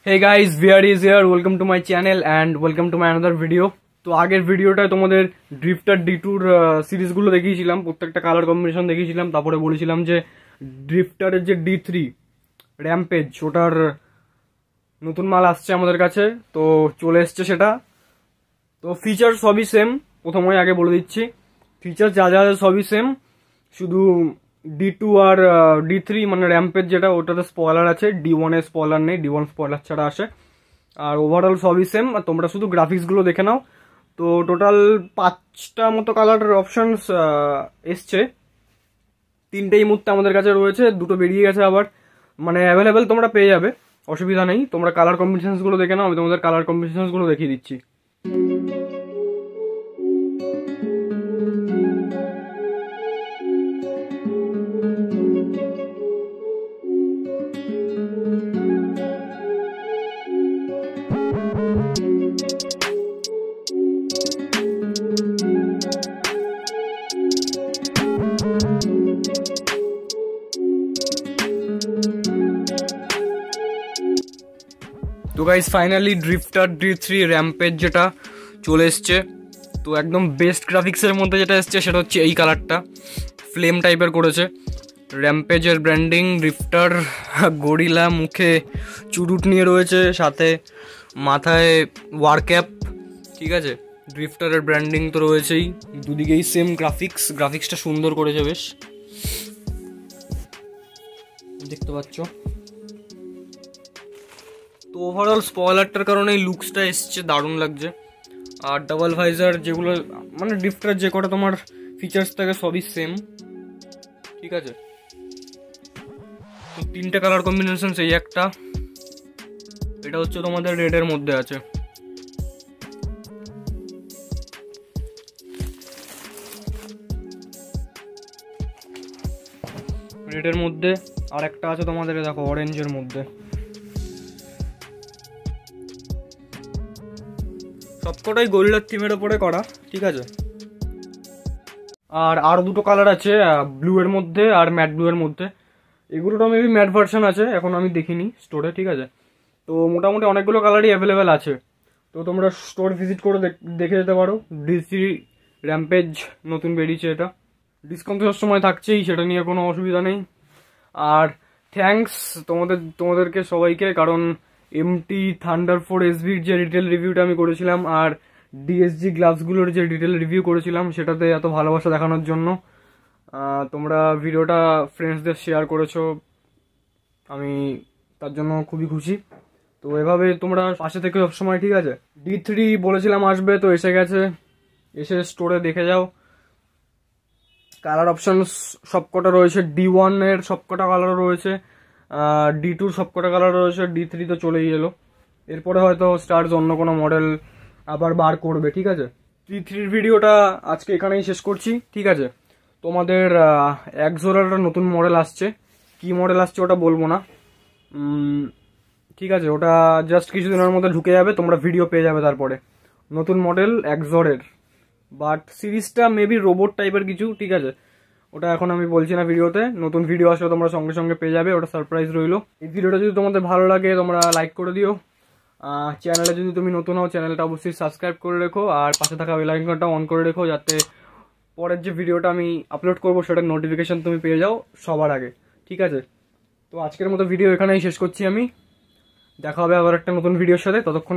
Hey guys, VR is here. Welcome to my channel and welcome to my another video. তো আগের ভিডিওটায় তোমাদের ড্রিফটার D2 সিরিজগুলো দেখিয়েছিলাম, প্রত্যেকটা কালার কম্বিনেশন দেখিয়েছিলাম। তারপরে বলেছিলাম যে ড্রিফটারের যে D3 র্যাম্পেজ, ওটার নতুন মাল আসছে আমাদের কাছে, তো চলে এসছে সেটা। তো ফিচার সবই সেম, প্রথমেই আগে বলে দিচ্ছি ফিচার যা যা সবই সেম, শুধু D2 আর D3 মানে র্যাম্পেজ যেটা, ওটাতে স্পয়লার আছে, D1 এর স্পয়লার নেই, D1 স্পয়লার ছাড়া আসে। আর ওভারঅল সবই সেম, আর তোমরা শুধু গ্রাফিক্সগুলো দেখে নাও। তো টোটাল 5টা মতো কালার অপশনস এসছে, 3টেই মুহূর্তে আমাদের কাছে রয়েছে, 2টো বেরিয়ে গেছে আবার, মানে অ্যাভেলেবেল তোমরা পেয়ে যাবে, অসুবিধা নেই। তোমরা কালার কম্বিনেশনসগুলো দেখে নাও, আমি তোমাদের কালার কম্বিনেশনসগুলো দেখিয়ে দিচ্ছি। তো গাইস ফাইনালি ড্রিফটার D3 র্যাম্পেজ যেটা চলে এসছে, তো একদম বেস্ট গ্রাফিক্সের মধ্যে যেটা এসছে সেটা হচ্ছে এই কালারটা, ফ্লেম টাইপের করেছে। র্যাম্পেজের ব্র্যান্ডিং, ড্রিফটার গরিলা, মুখে চুরুট নিয়ে রয়েছে, সাথে মাথায় ওয়ার ক্যাপ, ঠিক আছে। ড্রিফটারের ব্র্যান্ডিং তো রয়েছেই, দুদিকেই সেম গ্রাফিক্সটা সুন্দর করেছে বেশ, দেখতে পাচ্ছ। তো ওভারঅল স্পয়লারটার কারণে এই লুকসটা এসছে, দারুণ লাগছে। আর ডাবল ভাইজার যেগুলো, মানে ড্রিফটার যে কটা তোমার ফিচার্স থাকে সবই সেম, ঠিক আছে। তো 3টে কালার কম্বিনেশন, সেই একটা, এটা হচ্ছে তোমাদের রেডের মধ্যে আছে। রেডের মধ্যে আর একটা আছে তোমাদের, দেখো অরেঞ্জের মধ্যে। সবকটাই গরিলার থিমের ওপরে করা, ঠিক আছে। আর 2টো কালার আছে, ব্লু এর মধ্যে আর ম্যাট ব্লু এর মধ্যে। এগুলোটা মেবি ম্যাট ভার্সন আছে, এখন আমি দেখিনি স্টোরে, ঠিক আছে। তো মোটামুটি অনেকগুলো কালারই অ্যাভেলেবেল আছে, তো তোমরা স্টোর ভিজিট করে দেখে যেতে পারো। D3 র্যাম্পেজ নতুন বেরিয়েছে, এটা ডিসকাউন্ট তো সবসময় থাকছেই, সেটা নিয়ে কোনো অসুবিধা নেই। আর থ্যাঙ্কস তোমাদেরকে সবাইকে, কারণ MT Thunder 4 SBর যে রিটেল রিভিউটা আমি করেছিলাম, আর DSG গ্লাভসগুলোর যে রিটেল রিভিউ করেছিলাম, সেটাতে এত ভালোবাসা দেখানোর জন্য তোমরা ভিডিওটা ফ্রেন্ডসদের শেয়ার করেছো, আমি তার জন্য খুবই খুশি। তো এভাবে তোমরা পাশে থেকে সবসময়, ঠিক আছে। D3 বলেছিলাম আসবে, তো এসে গেছে, এসে স্টোরে দেখে যাও। কালার অপশন সবকটা রয়েছে, D1 এর সবকটা কালার রয়েছে, D2 সবকটা কালার রয়েছে, D3 তো চলেই এলো, এরপরে হয়তো স্টার্স অন্য কোনো মডেল আবার বার করবে, ঠিক আছে। D3 ভিডিওটা আজকে এখানেই শেষ করছি, ঠিক আছে। তোমাদের একজোড়ার নতুন মডেল আসছে, কি মডেল আসছে ওটা বলবো না, ঠিক আছে। ওটা জাস্ট কিছুদিনের মধ্যে ঢুকে যাবে, তোমরা ভিডিও পেয়ে যাবে তারপরে। নতুন মডেল একজোড়ের, বাট সিরিজটা মেবি রোবট টাইপের কিছু, ঠিক আছে। ওটা এখন আমি বলছি না ভিডিওতে, নতুন ভিডিও আসলে তোমরা সঙ্গে সঙ্গে পেয়ে যাবে, ওটা সারপ্রাইজ রইলো। এই ভিডিওটা যদি তোমাদের ভালো লাগে তোমরা লাইক করে দিও, চ্যানেলে যদি তুমি নতুন হও চ্যানেলটা অবশ্যই সাবস্ক্রাইব করে রেখো, আর পাশে থাকা বেল আইকনটা অন করে রেখো, যাতে পরের যে ভিডিওটা আমি আপলোড করবো সেটার নোটিফিকেশন তুমি পেয়ে যাও সবার আগে, ঠিক আছে। তো আজকের মতো ভিডিও এখানেই শেষ করছি আমি, দেখা হবে আবার একটা নতুন ভিডিওর সাথে, ততক্ষণ